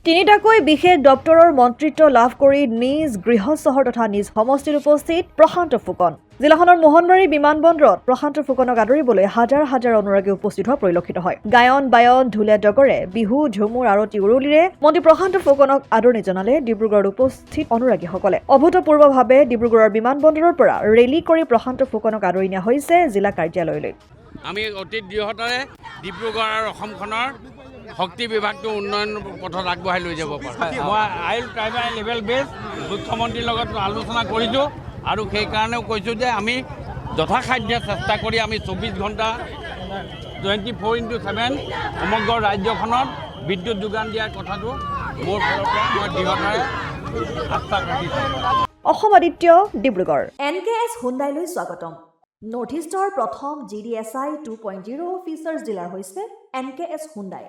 তিনিটাকৈ বিশেষ দপ্তৰৰ মন্ত্ৰিত্ব লাভ কৰি নিজ গৃহ চহৰ তথা নিজ সমষ্টিত উপস্থিত প্ৰশান্ত ফুকন। জিলাখনৰ মোহনবাৰী বিমানবন্দৰত প্ৰশান্ত ফুকনক আদৰিবলৈ হাজাৰ হাজাৰ অনুৰাগী উপস্থিত হোৱা পৰিলক্ষিত হয়। গায়ন বায়ন ঢোলে ডগৰে বিহু ঝুমুৰ আৰতি উৰুলিৰে মন্ত্ৰী প্ৰশান্ত ফুকনক আদৰণি জনালে ডিব্ৰুগড়ত উপস্থিত অনুৰাগীসকলে। অভূতপূৰ্বভাৱে ডিব্ৰুগড়ৰ বিমানবন্দৰৰ পৰা ৰেলী কৰি প্ৰশান্ত ফুকনক আদৰি নিয়া হৈছে জিলা কাৰ্যালয়লৈ। আমি অতি দৃঢ়তাৰে ডিব্ৰুগড় আৰু অসমখনৰ শক্তি বিভাগটো উন্নয়ন পথত আগবঢ়াই লৈ যাব পাৰোঁ। মই আইল ট্ৰাইবেল লেভেল বেছ মুখ্যমন্ত্ৰীৰ লগত আলোচনা কৰিছোঁ আৰু সেইকাৰণেও কৈছোঁ যে আমি যথাসাধ্য চেষ্টা কৰি আমি 24 ঘণ্টা 24/7 সমগ্ৰ ৰাজ্যখনত বিদ্যুৎ যোগান দিয়াৰ কথাটো মোৰ ফালৰ পৰা মই দৃঢ়তাৰে আশ্বাস ৰাখিছোঁ। অসম আদিত্য ডিব্ৰুগড়। NKS হুণ্ডাইলৈ স্বাগতম। নৰ্থ ইষ্টৰ প্ৰথম GDSI 2.0 ফিচাৰ্ছ ডিলাৰ হৈছে NKS হুণ্ডাই।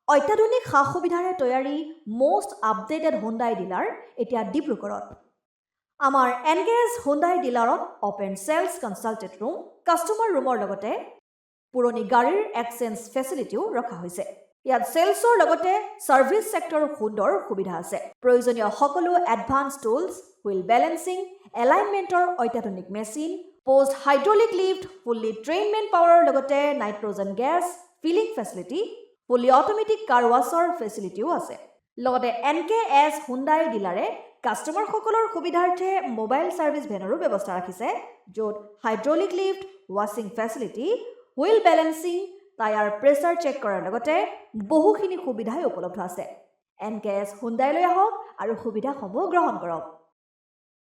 অত্যাধুনিক সা সুবিধাৰে তৈয়াৰী মষ্ট আপডেটেড হুণ্ডাই ডিলাৰ এতিয়া ডিব্ৰুগড়ত। আমাৰ NKS হুণ্ডাই ডিলাৰত open sales consulted room, customer ৰুমৰ লগতে পুৰণি গাড়ীৰ এক্সচেঞ্জ ফেচিলিটিও ৰখা হৈছে। ইয়াত চেলছৰ লগতে ছাৰ্ভিচ ছেক্টৰৰ সুন্দৰ সুবিধা আছে। প্ৰয়োজনীয় সকলো এডভান্স টুলছ, হুইল বেলেন্সিং, এলাইনমেণ্টৰ অত্যাধুনিক machine, post hydraulic lift, fully trained man পাৱাৰৰ লগতে nitrogen gas filling facility, fully automatic car washer ফেচিলিটিও আছে। লগতে NKS হুণ্ডাই ডিলাৰে কাষ্টমাৰসকলৰ সুবিধাৰ্থে মোবাইল ছাৰ্ভিচ ভেনৰো ব্যৱস্থা ৰাখিছে, য'ত হাইড্ৰলিক লিফ্ট, ৱাছিং facility, wheel balancing, tyre pressure check কৰাৰ লগতে বহুখিনি সুবিধাই উপলব্ধ আছে। NKS হুণ্ডাইলৈ আহক আৰু সুবিধাসমূহ গ্ৰহণ কৰক।